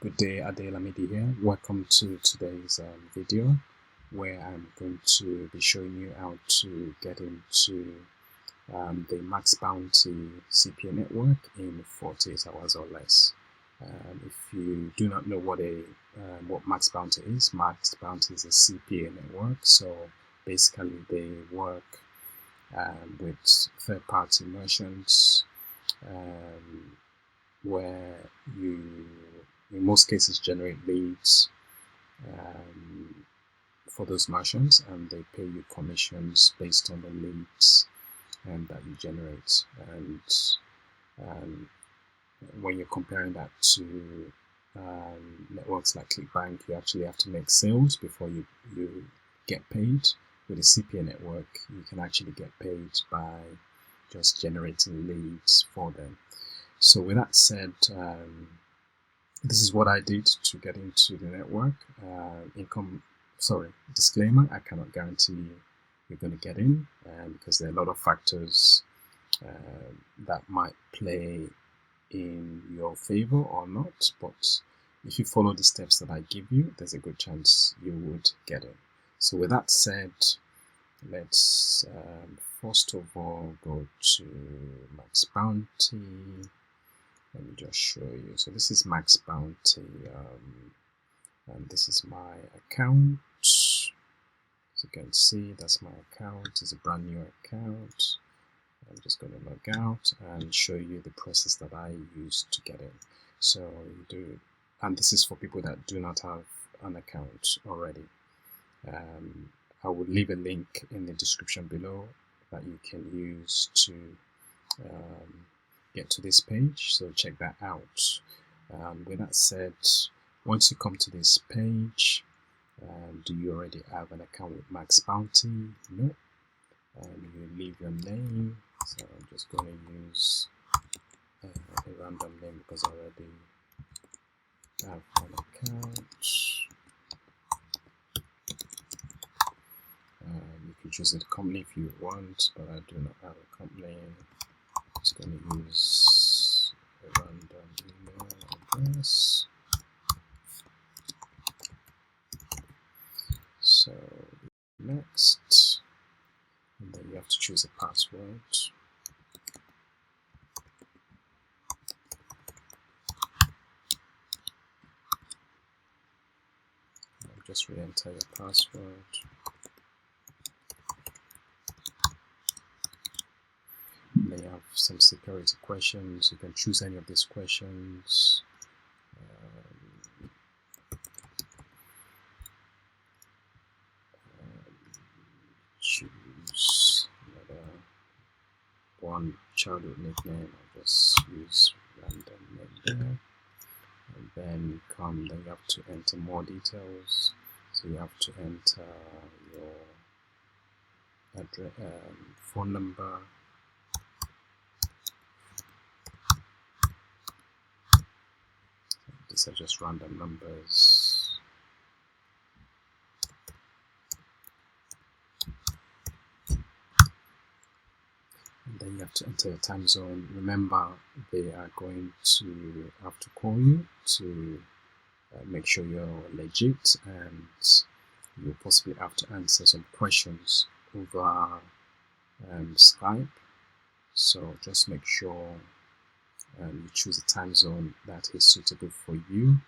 Good day, Adelamidi here. Welcome to today's video where I'm going to be showing you how to get into the Maxbounty CPA network in 48 hours or less. If you do not know what Maxbounty is a CPA network. So basically they work with third-party merchants where you in most cases generate leads for those merchants, and they pay you commissions based on the leads that you generate. And when you're comparing that to networks like ClickBank, you actually have to make sales before you get paid. With a CPA network, you can actually get paid by just generating leads for them. So with that said, this is what I did to get into the network. Disclaimer, I cannot guarantee you're going to get in because there are a lot of factors that might play in your favor or not. But if you follow the steps that I give you, there's a good chance you would get in. So with that said, let's first of all go to Maxbounty. Let me just show you. So this is Maxbounty, and this is my account. As you can see, that's my account. It's a brand new account. I'm just going to log out and show you the process that I used to get in. So you do, and this is for people that do not have an account already. I will leave a link in the description below that you can use to get to this page, so check that out. With that said, once you come to this page, do you already have an account with Maxbounty? No. You leave your name, so I'm just going to use a random name because I already have an account. You can choose a company if you want, but I do not have a company. I'm just going to use a random email address. So next, and then you have to choose a password. Just re-enter your password. They have some security questions. You can choose any of these questions. Choose another one childhood nickname. I'll just use random name there. And then you have to enter more details. So you have to enter your address, phone number, these are just random numbers. And then you have to enter your time zone. Remember, they are going to have to call you to make sure you're legit, and you'll possibly have to answer some questions over Skype. So just make sure you choose a time zone that is suitable for you.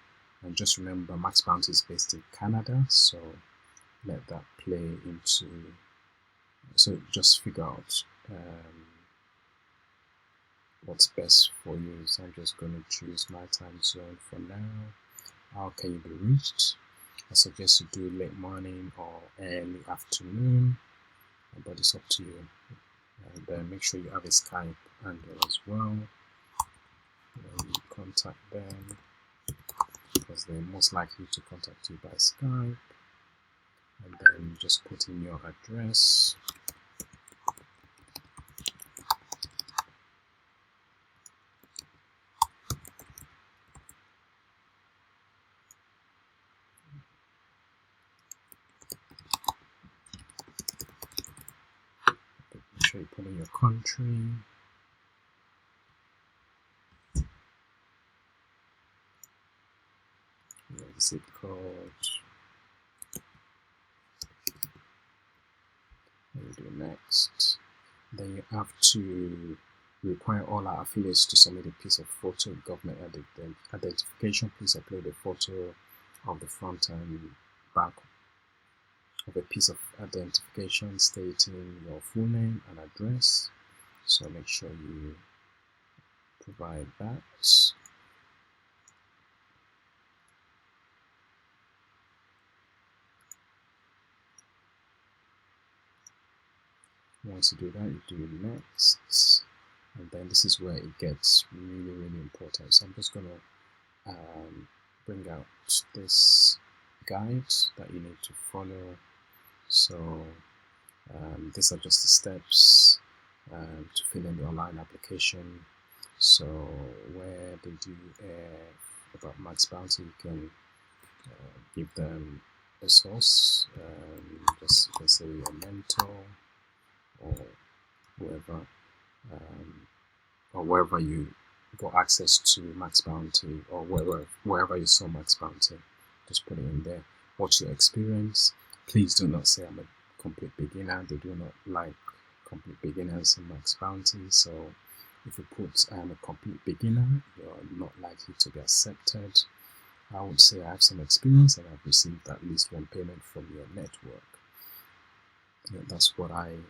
And just remember, Maxbounty is based in Canada, so let that play into. So just figure out what's best for you. So I'm just going to choose my time zone for now. How can you be reached? I suggest you do late morning or early afternoon, but it's up to you. And then make sure you have a Skype handle as well. Then you contact them because they're most likely to contact you by Skype. And then you just put in your address. Make sure you put in your country. zip code. And do next. Then you have to require all our affiliates to submit a piece of photo government identification. Please upload a photo of the front and back of a piece of identification stating your full name and address. So make sure you provide that. Once you do that, you do next, and then this is where it gets really important. So I'm just gonna bring out this guide that you need to follow. So these are just the steps to fill in the online application. So where they do about Maxbounty, you can give them a source, just you can say a mentor or whoever, or wherever you got access to Maxbounty, or wherever you saw Maxbounty, just put it in there. What's your experience? Please do not say I'm a complete beginner. They do not like complete beginners in Maxbounty. So if you put I am a complete beginner, you're not likely to be accepted. I would say I have some experience and I've received at least one payment from your network. Yeah, that's what I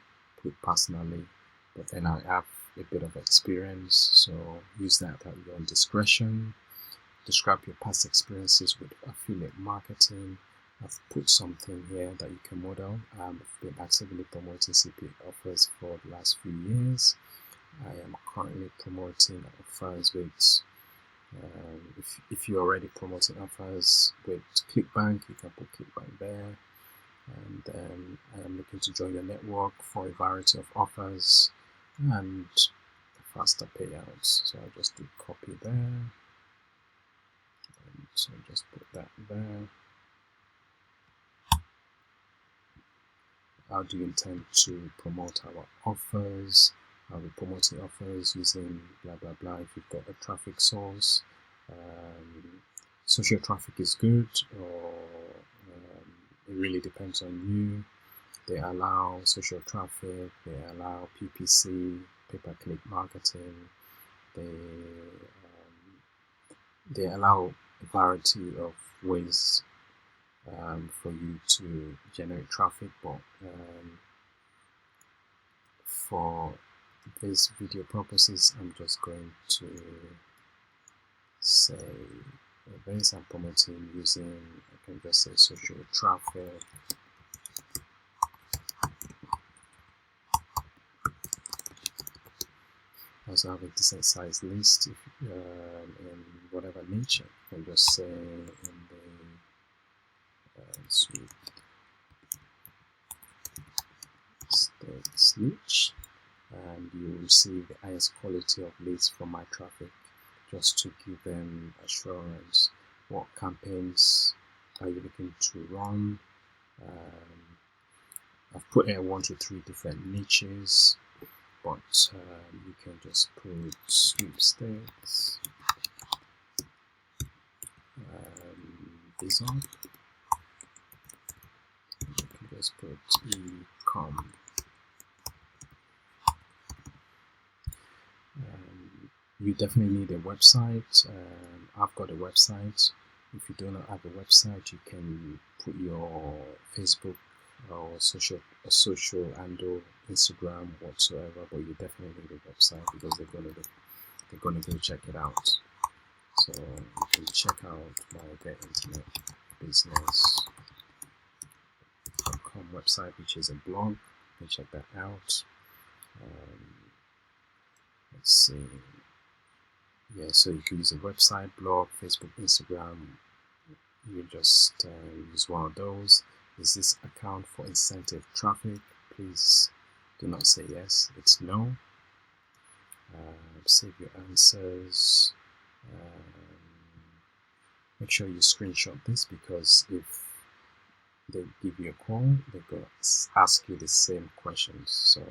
put personally, but then I have a bit of experience, so use that at your own discretion. Describe your past experiences with affiliate marketing. I've put something here that you can model. I've been actively promoting CPA offers for the last few years. I am currently promoting offers with if you're already promoting offers with ClickBank, you can put ClickBank there. And I am looking to join your network for a variety of offers and faster payouts. So I'll just do copy there. And so just put that there. How do you intend to promote our offers? I'll be promoting offers using blah blah blah. If you've got a traffic source, social traffic is good, or it really depends on you. They allow social traffic, they allow PPC, pay-per-click marketing, they allow a variety of ways for you to generate traffic, but for this video purposes, I'm just going to say events I'm promoting using, I can just say social traffic. I also have a decent sized list in whatever niche. I can just say in the sweep states niche, and you will receive the highest quality of leads from my traffic, just to give them assurance. What campaigns are you looking to run? I've put in 1 to 3 different niches, but you can just put sweepstakes, this on. You can just put e-com. You definitely need a website. I've got a website. If you do not have a website, you can put your Facebook or social handle, Instagram, whatsoever. But you definitely need a website because they're gonna go check it out. So you can check out my Get Internet Business.com website, which is a blog. You can check that out. Let's see. Yeah, so you can use a website, blog, Facebook, Instagram. You just use one of those. Is this account for incentive traffic? Please do not say yes, it's no. Save your answers. Make sure you screenshot this, because if they give you a call, they're going to ask you the same questions. So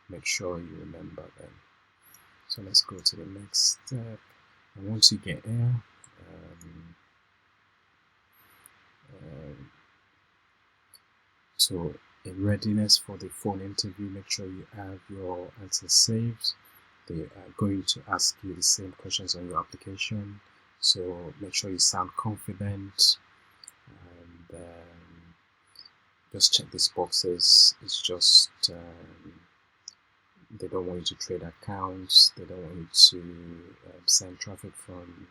make sure you remember them. So let's go to the next step. And once you get here, So in readiness for the phone interview, make sure you have your answers saved. They are going to ask you the same questions on your application, so make sure you sound confident, and just check these boxes. It's just they don't want you to trade accounts, they don't want you to send traffic from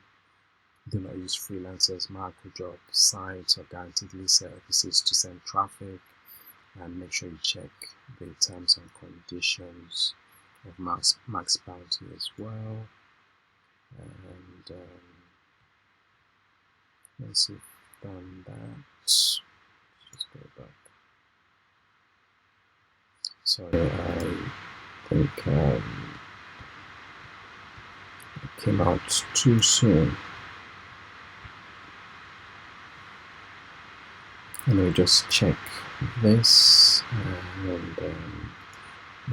do not use freelancers, macro job sites, or guaranteed lead services to send traffic. And make sure you check the terms and conditions of Maxbounty as well. And once you've done that, just go back. Sorry, I think it came out too soon. And we just check this, and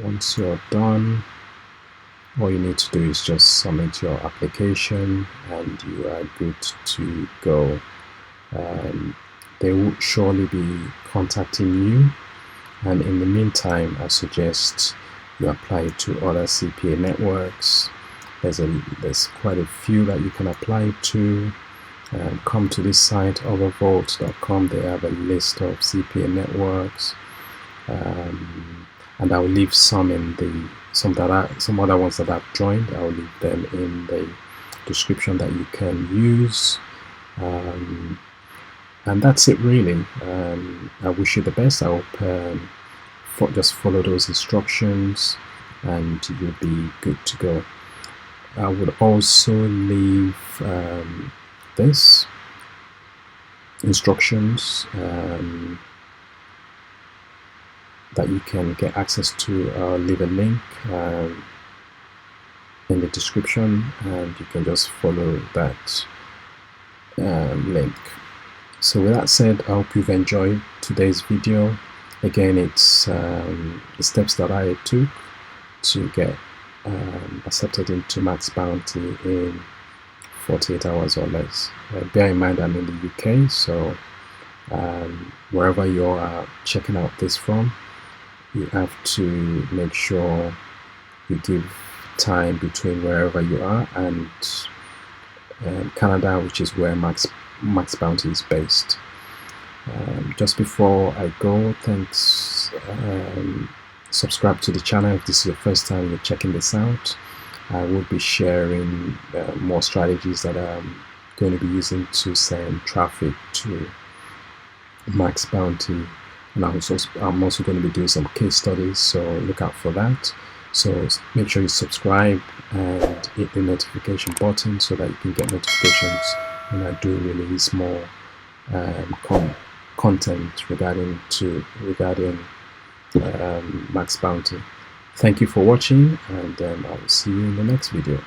once you're done, all you need to do is just submit your application and you are good to go. They will surely be contacting you, and in the meantime I suggest you apply to other CPA networks. There's quite a few that you can apply to. Come to this site, overvolt.com. They have a list of CPA networks, and I'll leave some in the some other ones that I've joined. I'll leave them in the description that you can use, and that's it really. I wish you the best. I hope just follow those instructions and you'll be good to go. I would also leave this instructions that you can get access to. I'll leave a link in the description, and you can just follow that link. So with that said, I hope you've enjoyed today's video. Again, it's the steps that I took to get accepted into Maxbounty in 48 hours or less. Bear in mind I'm in the UK, so wherever you are checking out this from, you have to make sure you give time between wherever you are and Canada, which is where Maxbounty is based. Just before I go, thanks. Subscribe to the channel if this is your first time you're checking this out. I will be sharing more strategies that I'm going to be using to send traffic to Maxbounty, and I'm also going to be doing some case studies, so look out for that. So make sure you subscribe and hit the notification button so that you can get notifications when I do release more content regarding Maxbounty. Thank you for watching, and I will see you in the next video.